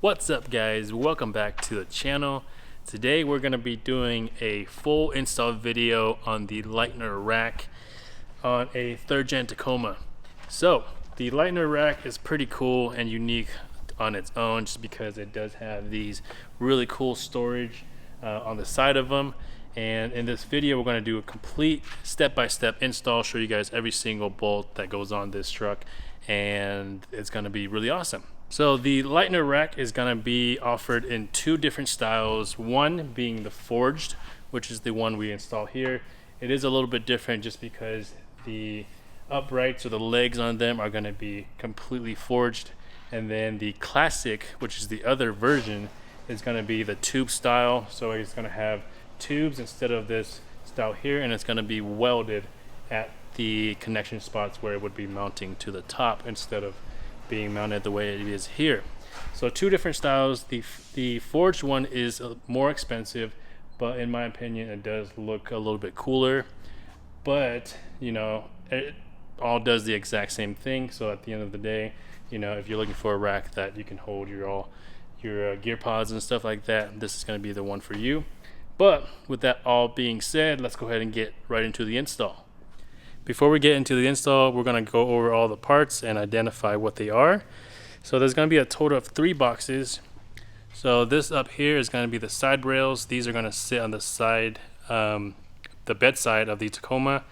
What's up guys, welcome back to the channel. Today we're going to be doing a full install video on the Leitner rack on a 3rd gen Tacoma. So the Leitner rack is pretty cool and unique on its own just because it does have these really cool storage on the side of them. And in this video we're going to do a complete step-by-step install, show you guys every single bolt that goes on this truck, and it's going to be really awesome. So the Leitner rack is going to be offered in 2 different styles, one being the forged, which is the one we install here. It is a little bit different just because the uprights or the legs on them are going to be completely forged, and then the classic, which is the other version, is going to be the tube style. So it's going to have tubes instead of this style here, and it's going to be welded at the connection spots where it would be mounting to the top instead of being mounted the way it is here. So 2 different styles. The forged one is more expensive, but in my opinion it does look a little bit cooler, but you know, it all does the exact same thing. So at the end of the day, you know, if you're looking for a rack that you can hold your gear pods and stuff like that, this is going to be the one for you. But with that all being said, let's go ahead and get right into the install. Before we get into the install, we're going to go over all the parts and identify what they are. So there's going to be a total of 3 boxes. So this up here is going to be the side rails. These are going to sit on the side, the bed side of the Tacoma.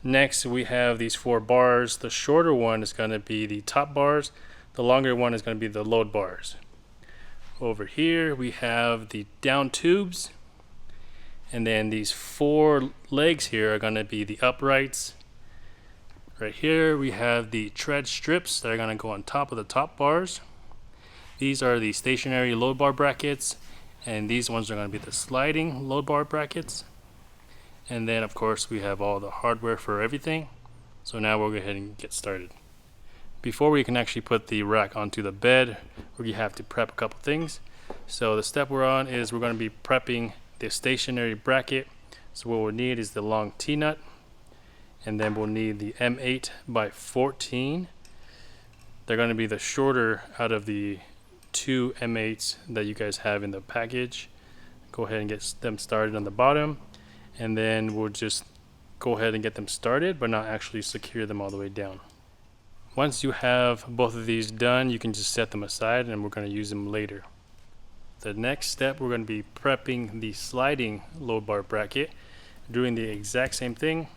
Next we have these 4 bars. The shorter one is going to be the top bars. The longer one is going to be the load bars. Over here we have the down tubes. And then these 4 legs here are going to be the uprights. Right here we have the tread strips that are going to go on top of the top bars. These are the stationary load bar brackets, and these ones are going to be the sliding load bar brackets. And then of course we have all the hardware for everything. So now we'll go ahead and get started. Before we can actually put the rack onto the bed, we have to prep a couple things. So the step we're on is we're going to be prepping the stationary bracket. So what we'll need is the long T-nut, and then we'll need the M8 by 14. They're going to be the shorter out of the 2 M8s that you guys have in the package. Go ahead and get them started on the bottom, and then we'll just go ahead and get them started but not actually secure them all the way down. Once you have both of these done, you can just set them aside and we're going to use them later. The next step, we're going to be prepping the sliding load bar bracket, doing the exact same thing.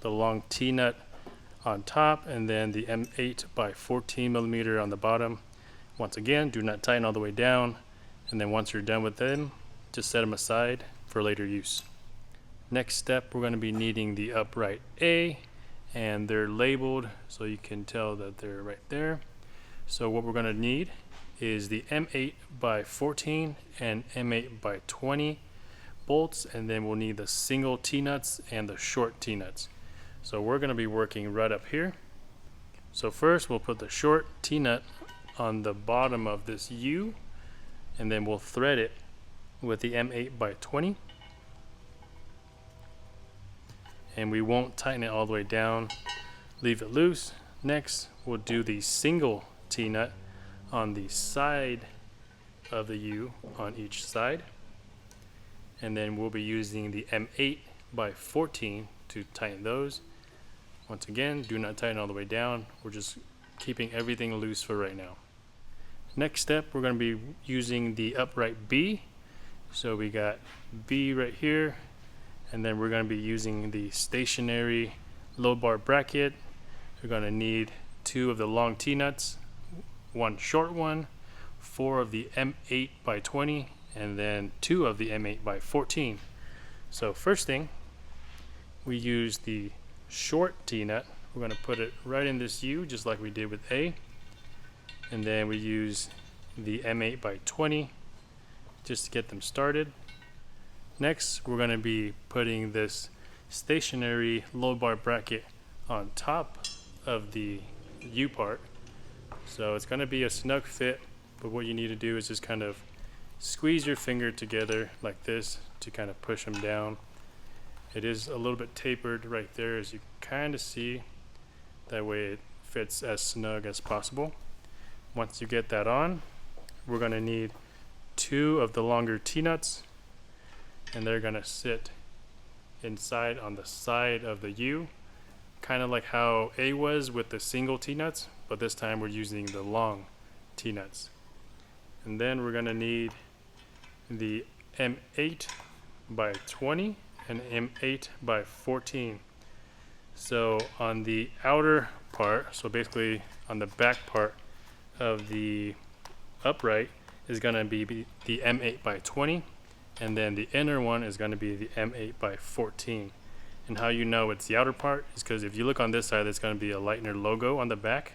The long T-nut on top, and then the M8 by 14 millimeter on the bottom. Once again, do not tighten all the way down, and then once you're done with them, just set them aside for later use. Next step, we're going to be needing the upright A, and they're labeled so you can tell that they're right there. So what we're going to need is the M8 by 14 and M8 by 20 bolts, and then we'll need the single T-nuts and the short T-nuts. So we're going to be working right up here. So first we'll put the short T-nut on the bottom of this U, and then we'll thread it with the M8 by 20. And we won't tighten it all the way down, leave it loose. Next we'll do the single T-nut on the side of the U on each side. And then we'll be using the M8 by 14 to tighten those. Once again, do not tighten all the way down. We're just keeping everything loose for right now. Next step, we're going to be using the upright B. So we got B right here, and then we're going to be using the stationary load bar bracket. We're going to need 2 of the long T-nuts, 1 short one, 4 of the M8 by 20, and then 2 of the M8 by 14. So first thing, we use the short T-nut. We're going to put it right in this U just like we did with A, and then we use the M8 by 20 just to get them started. Next we're going to be putting this stationary load bar bracket on top of the U part. So it's going to be a snug fit, but what you need to do is just kind of squeeze your finger together like this to kind of push them down. It is a little bit tapered right there, as you kind of see. That way it fits as snug as possible. Once you get that on, we're going to need 2 of the longer T-nuts, and they're going to sit inside on the side of the U, kind of like how A was with the single T-nuts, but this time we're using the long T-nuts. And then we're going to need the M8 by 20 and M8 by 14. So on the outer part, so basically on the back part of the upright is going to be the M8 by 20, and then the inner one is going to be the M8 by 14. And how you know it's the outer part is because if you look on this side, there's going to be a Leitner logo on the back,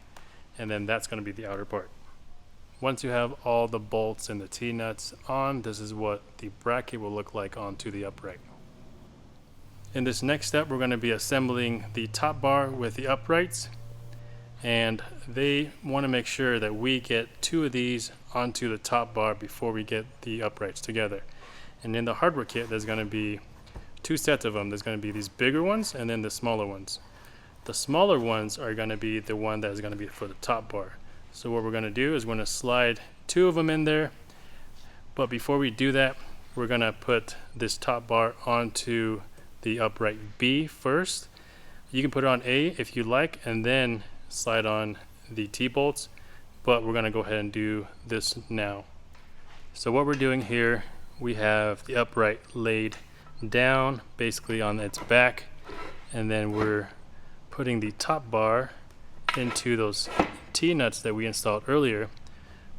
and then that's going to be the outer part. Once you have all the bolts and the T-nuts on, this is what the bracket will look like onto the upright. In this next step, we're going to be assembling the top bar with the uprights, and they want to make sure that we get 2 of these onto the top bar before we get the uprights together. And in the hardware kit, there's going to be 2 sets of them. There's going to be these bigger ones and then the smaller ones. The smaller ones are going to be the one that is going to be for the top bar. So what we're going to do is we're going to slide 2 of them in there, but before we do that, we're going to put this top bar onto the upright B first. You can put it on A if you like, and then slide on the T-bolts, but we're going to go ahead and do this now. So what we're doing here, we have the upright laid down basically on its back, and then we're putting the top bar into those T-nuts that we installed earlier.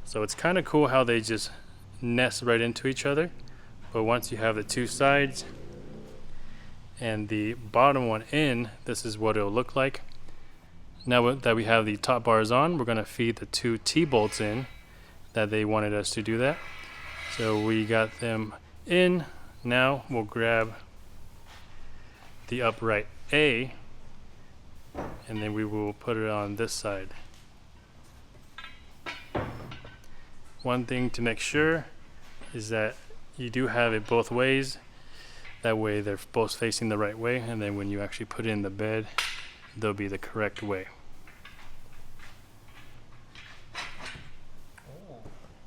So it's kind of cool how they just nest right into each other, but once you have the 2 sides and the bottom one in, this is what it'll look like. Now that we have the top bars on, we're going to feed the 2 T-bolts in that they wanted us to do that. So we got them in. Now we'll grab the upright A, and then we will put it on this side. One thing to make sure is that you do have it both ways. That way they're both facing the right way, and then when you actually put it in the bed, they'll be the correct way.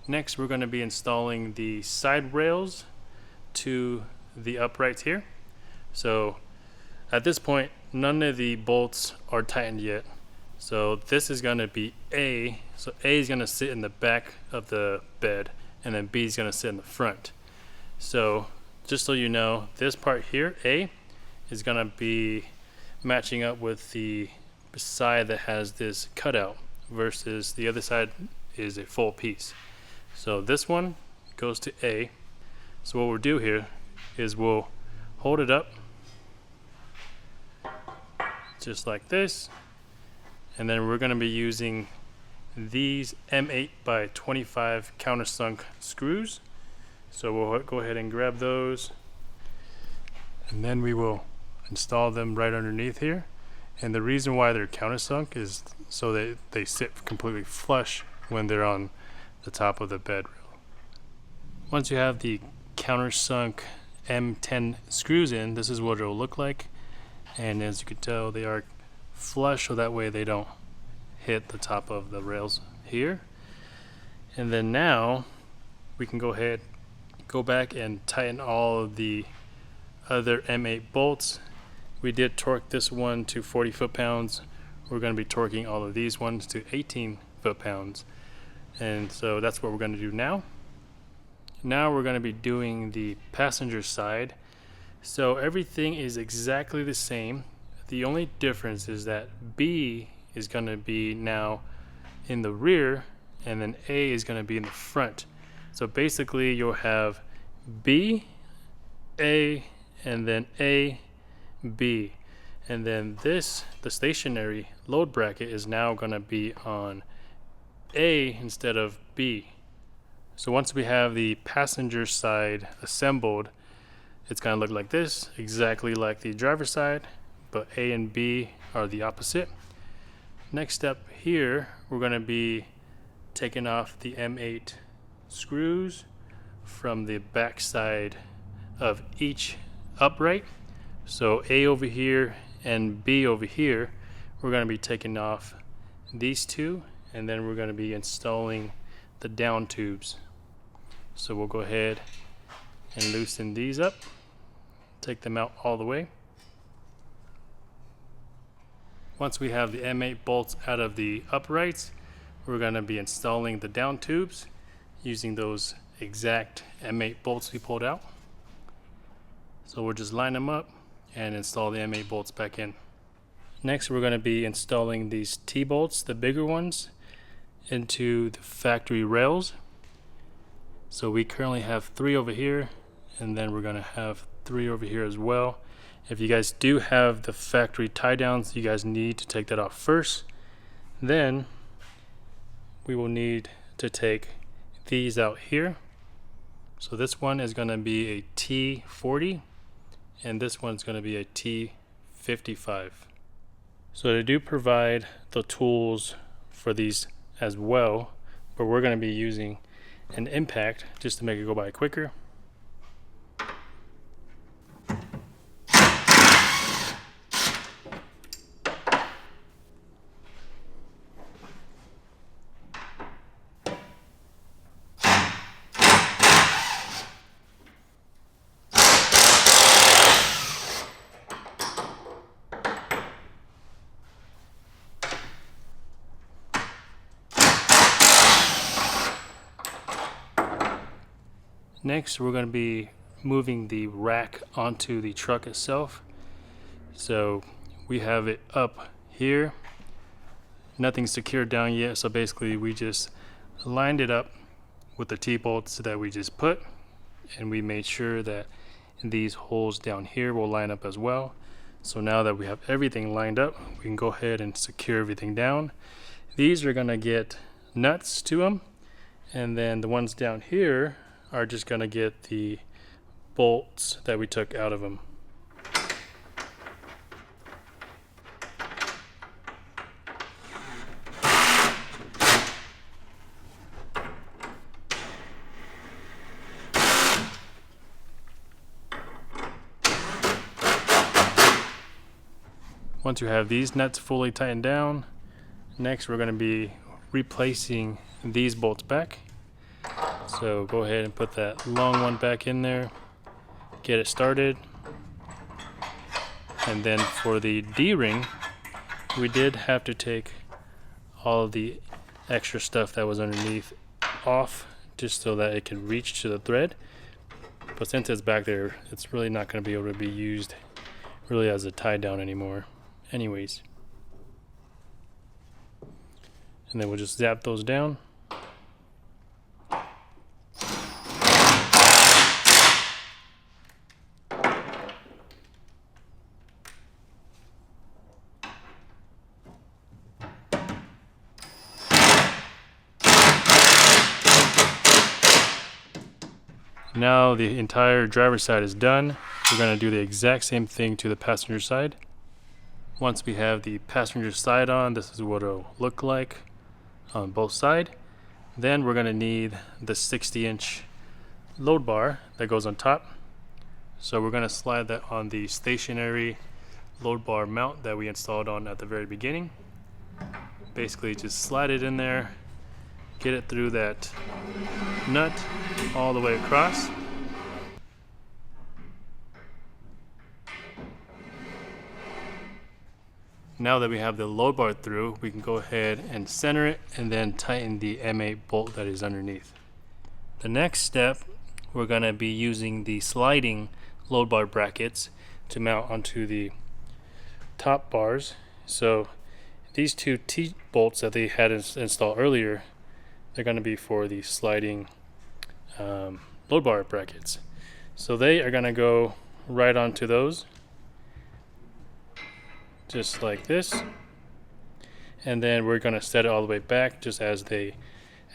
Next, we're going to be installing the side rails to the uprights here. So at this point, none of the bolts are tightened yet. So this is going to be A. So A is going to sit in the back of the bed, and then B is going to sit in the front. So just so you know, this part here, A, is going to be matching up with the side that has this cutout versus the other side is a full piece. So this one goes to A. So what we'll do here is we'll hold it up just like this, and then we're going to be using these M8 by 25 countersunk screws. So we'll go ahead and grab those, and then we will install them right underneath here. And the reason why they're countersunk is so that they sit completely flush when they're on the top of the bed rail. Once you have the countersunk M10 screws in, this is what it'll look like. And as you can tell, they are flush, so that way they don't hit the top of the rails here. And then now we can go ahead, go back and tighten all of the other M8 bolts. We did torque this one to 40 foot-pounds. We're going to be torquing all of these ones to 18 foot-pounds. And so that's what we're going to do now. Now we're going to be doing the passenger side. So everything is exactly the same. The only difference is that B is going to be now in the rear, and then A is going to be in the front. So basically you'll have B, A, and then A, B. And then this, the stationary load bracket, is now going to be on A instead of B. So once we have the passenger side assembled, it's going to look like this, exactly like the driver's side, but A and B are the opposite. Next step here, we're going to be taking off the M8 screws from the back side of each upright. So A over here and B over here, we're going to be taking off these two, and then we're going to be installing the down tubes. So we'll go ahead and loosen these up, take them out all the way. Once we have the M8 bolts out of the uprights, we're going to be installing the down tubes using those exact M8 bolts we pulled out. So we'll just line them up and install the M8 bolts back in. Next, we're going to be installing these T-bolts, the bigger ones, into the factory rails. So we currently have 3 over here, and then we're going to have 3 over here as well. If you guys do have the factory tie downs, you guys need to take that off first. Then we will need to take these out here. So this one is going to be a T40 and this one's going to be a T55. So they do provide the tools for these as well, but we're going to be using an impact just to make it go by quicker. Next, we're going to be moving the rack onto the truck itself. So we have it up here. Nothing's secured down yet, so basically we just lined it up with the T-bolts that we just put, and we made sure that these holes down here will line up as well. So now that we have everything lined up, we can go ahead and secure everything down. These are going to get nuts to them, and then the ones down here are just going to get the bolts that we took out of them. Once you have these nuts fully tightened down, next we're going to be replacing these bolts back. So go ahead and put that long one back in there, get it started. And then for the D-ring, we did have to take all of the extra stuff that was underneath off just so that it can reach to the thread. But since it's back there, it's really not going to be able to be used really as a tie down anymore anyways. And then we'll just zap those down. Now the entire driver's side is done. We're going to do the exact same thing to the passenger side. Once we have the passenger side on, this is what it'll look like on both sides. Then we're going to need the 60-inch load bar that goes on top. So we're going to slide that on the stationary load bar mount that we installed on at the very beginning. Basically just slide it in there, get it through that nut all the way across. Now that we have the load bar through, we can go ahead and center it and then tighten the M8 bolt that is underneath. The next step, we're going to be using the sliding load bar brackets to mount onto the top bars. So these two T-bolts that they had installed earlier, they're going to be for the sliding load bar brackets. So they are going to go right onto those, just like this, and then we're going to set it all the way back just as they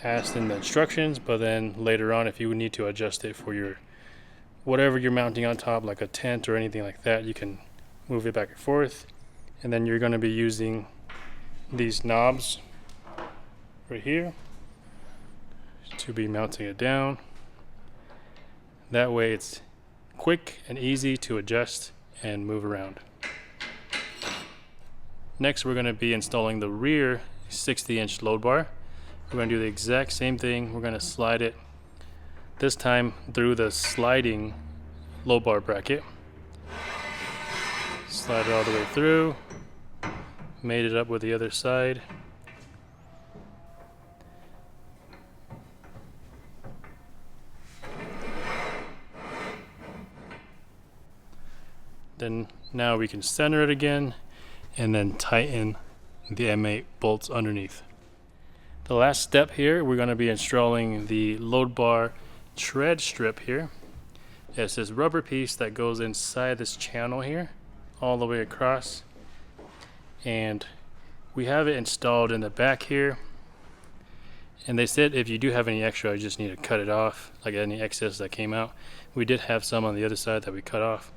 asked in the instructions. But then later on, if you need to adjust it for your whatever you're mounting on top, like a tent or anything like that, you can move it back and forth. And then you're going to be using these knobs right here to be mounting it down. That way it's quick and easy to adjust and move around. Next, we're going to be installing the rear 60-inch load bar. we're going to do the exact same thing. We're going to slide it this time through the sliding low bar bracket. Slide it all the way through. Made it up with the other side. Then now we can center it again and then tighten the M8 bolts underneath. The last step here, we're going to be installing the load bar tread strip here. It's this rubber piece that goes inside this channel here all the way across, and we have it installed in the back here. And they said if you do have any extra, you just need to cut it off, like any excess that came out. We did have some on the other side that we cut off.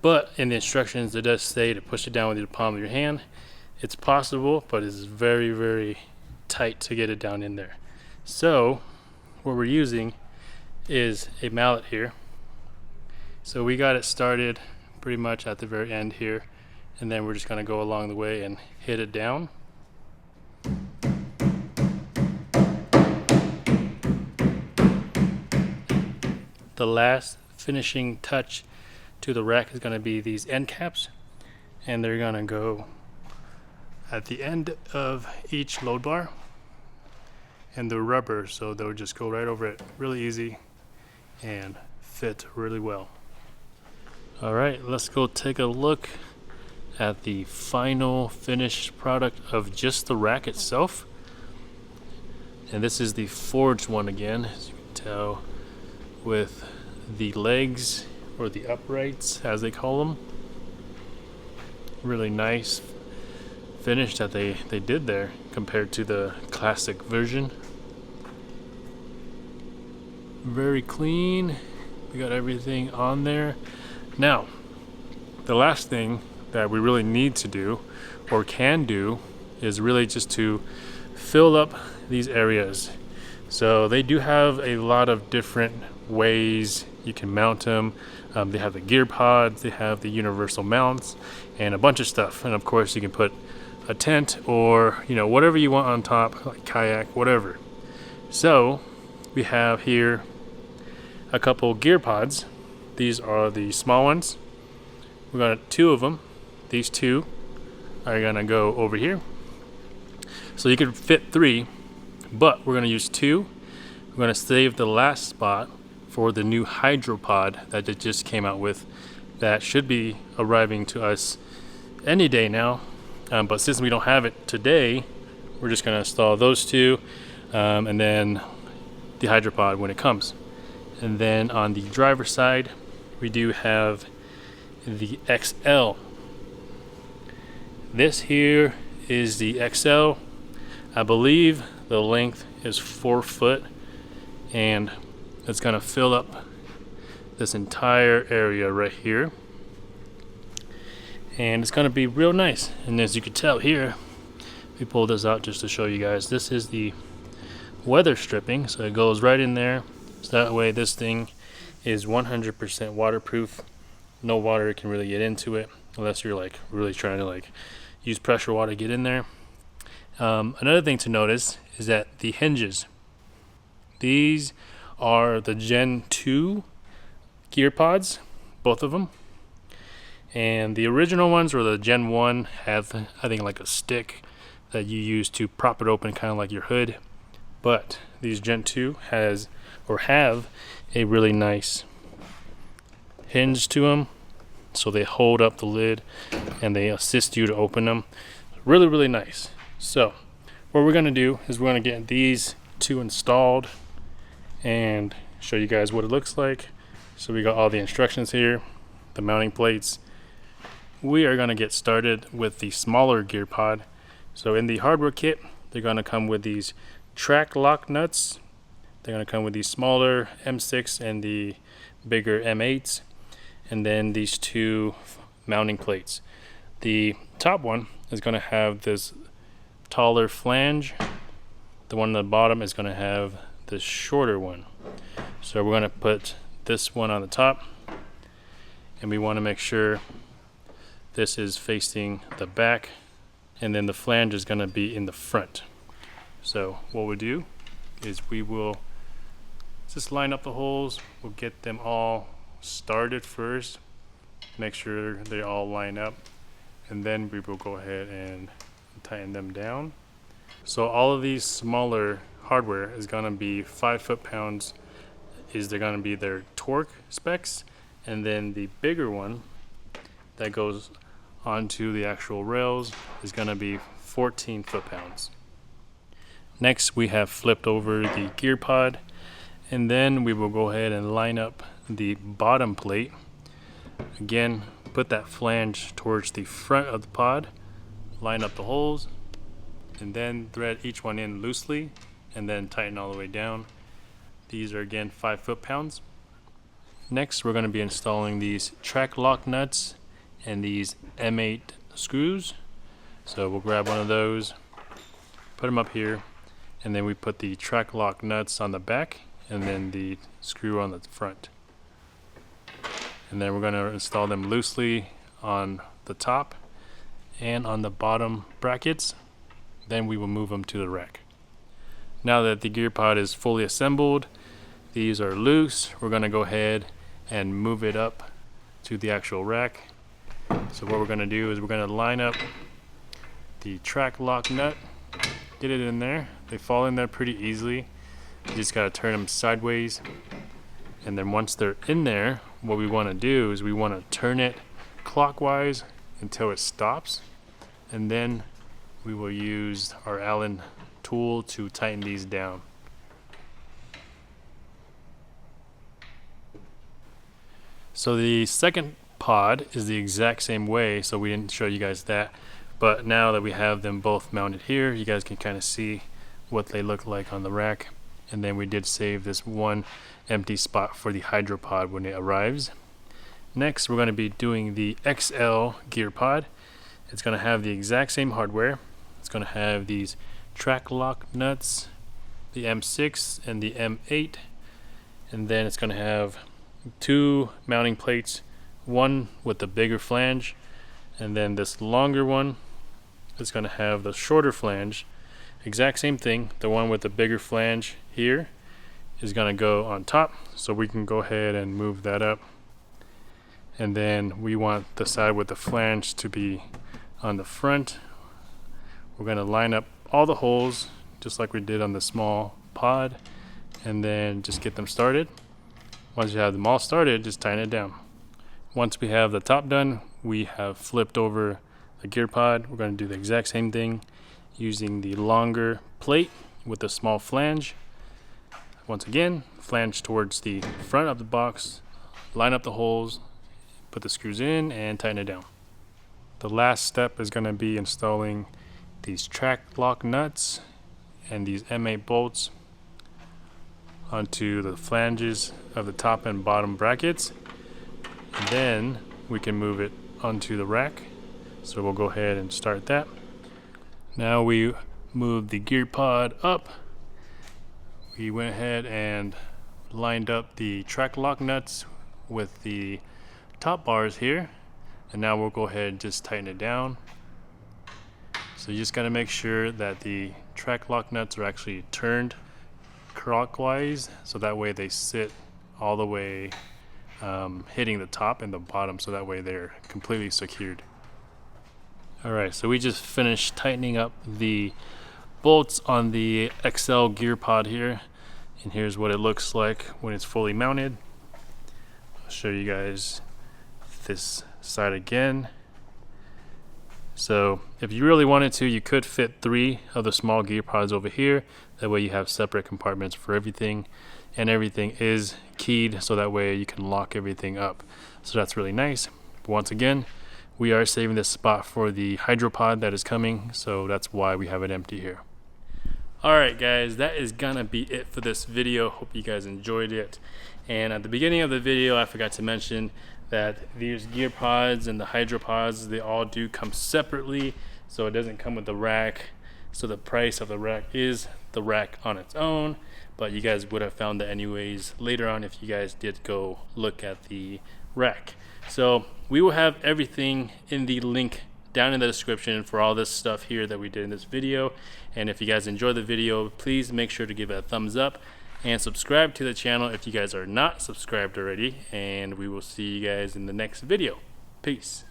But in the instructions, it does say to push it down with the palm of your hand. It's possible, but it's very, very tight to get it down in there. So what we're using is a mallet here. So we got it started pretty much at the very end here, and then we're just going to go along the way and hit it down. The last finishing touch to the rack is going to be these end caps, and they're going to go at the end of each load bar, and they're rubber, so they'll just go right over it really easy and fit really well. Alright, let's go take a look at the final finished product of just the rack itself. And this is the forged one again, as you can tell, with the legs, or the uprights as they call them. Really nice finish that they did there compared to the classic version. Very clean. We got everything on there. Now, the last thing that we really need to do, or can do, is really just to fill up these areas. So they do have a lot of different ways you can mount them. They have the gear pods, they have the universal mounts, and a bunch of stuff. And of course you can put a tent or whatever you want on top, like kayak, whatever. So we have here a couple gear pods. These are the small ones. We got 2 of them. These 2 are gonna go over here. So you could fit 3, but we're gonna use 2. We're gonna save the last spot for the new hydropod that it just came out with, that should be arriving to us any day now. But since we don't have it today, we're just gonna install those 2, and then the hydropod when it comes. And then on the driver's side, we do have the XL. This here is the XL. I believe the length is 4 foot, and it's gonna fill up this entire area right here, and it's gonna be real nice. And as you can tell here, we pulled this out just to show you guys, this is the weather stripping, so it goes right in there, so that way this thing is 100% waterproof. No water can really get into it unless you're like really trying to like use pressure water to get in there. Another thing to notice is that the hinges, these are the Gen 2 gear pods, both of them. And the original ones, or the Gen 1, have, I think, like a stick that you use to prop it open, kind of like your hood. But these Gen 2 have a really nice hinge to them, so they hold up the lid and they assist you to open them. Really, really nice. So what we're gonna do is we're gonna get these 2 installed and show you guys what it looks like. So we got all the instructions here, the mounting plates. We are going to get started with the smaller gear pod. So in the hardware kit, they're going to come with these track lock nuts. They're going to come with these smaller M6 and the bigger M8s, and then these 2 mounting plates. The top one is going to have this taller flange. The one on the bottom is going to have the shorter one. So we're going to put this one on the top, and we want to make sure this is facing the back, and then the flange is going to be in the front. So what we'll do is we will just line up the holes. We'll get them all started first, make sure they all line up, and then we will go ahead and tighten them down. So all of these smaller hardware is going to be 5 foot-pounds, is they're going to be their torque specs, and then the bigger one that goes onto the actual rails is going to be 14 foot-pounds. Next, we have flipped over the gear pod, and then we will go ahead and line up the bottom plate. Again, put that flange towards the front of the pod, line up the holes, and then thread each one in loosely, and then tighten all the way down. These are again 5 foot-pounds. Next, we're going to be installing these track lock nuts and these M8 screws. So we'll grab one of those, put them up here, and then we put the track lock nuts on the back and then the screw on the front. And then we're going to install them loosely on the top and on the bottom brackets. Then we will move them to the rack. Now that the gear pod is fully assembled, these are loose, we're going to go ahead and move it up to the actual rack. So what we're going to do is we're going to line up the track lock nut, get it in there. They fall in there pretty easily. You just got to turn them sideways, and then once they're in there, what we want to do is we want to turn it clockwise until it stops, and then we will use our Allen tool to tighten these down. So the second pod is the exact same way, so we didn't show you guys that, but now that we have them both mounted here, you guys can kind of see what they look like on the rack. And then we did save this one empty spot for the hydro pod when it arrives. Next, we're going to be doing the XL gear pod. It's going to have the exact same hardware. It's going to have these track lock nuts, the M6 and the M8, and then it's going to have 2 mounting plates, one with the bigger flange, and then this longer one is going to have the shorter flange. Exact same thing. The one with the bigger flange here is going to go on top, so we can go ahead and move that up. And then we want the side with the flange to be on the front. We're going to line up all the holes just like we did on the small pod, and then just get them started. Once you have them all started, just tighten it down. Once we have the top done, we have flipped over the gear pod. We're going to do the exact same thing using the longer plate with the small flange. Once again, flange towards the front of the box, line up the holes, put the screws in, and tighten it down. The last step is going to be installing these track lock nuts and these M8 bolts onto the flanges of the top and bottom brackets, and then we can move it onto the rack. So we'll go ahead and start that. Now we moved the gear pod up. We went ahead and lined up the track lock nuts with the top bars here, and now we'll go ahead and just tighten it down. So you just got to make sure that the track lock nuts are actually turned clockwise, so that way they sit all the way hitting the top and the bottom, so that way they're completely secured. Alright, so we just finished tightening up the bolts on the XL gear pod here, and here's what it looks like when it's fully mounted. I'll show you guys this side again. So if you really wanted to, you could fit 3 of the small gear pods over here. That way you have separate compartments for everything, and everything is keyed, so that way you can lock everything up. So that's really nice. But once again, we are saving this spot for the hydro pod that is coming, so that's why we have it empty here. Alright guys, that is gonna be it for this video. Hope you guys enjoyed it. And at the beginning of the video, I forgot to mention that these gear pods and the hydro pods, they all do come separately, so it doesn't come with the rack. So the price of the rack is the rack on its own, but you guys would have found that anyways later on if you guys did go look at the rack. So we will have everything in the link down in the description for all this stuff here that we did in this video. And if you guys enjoyed the video, please make sure to give it a thumbs up and subscribe to the channel if you guys are not subscribed already. And we will see you guys in the next video. Peace.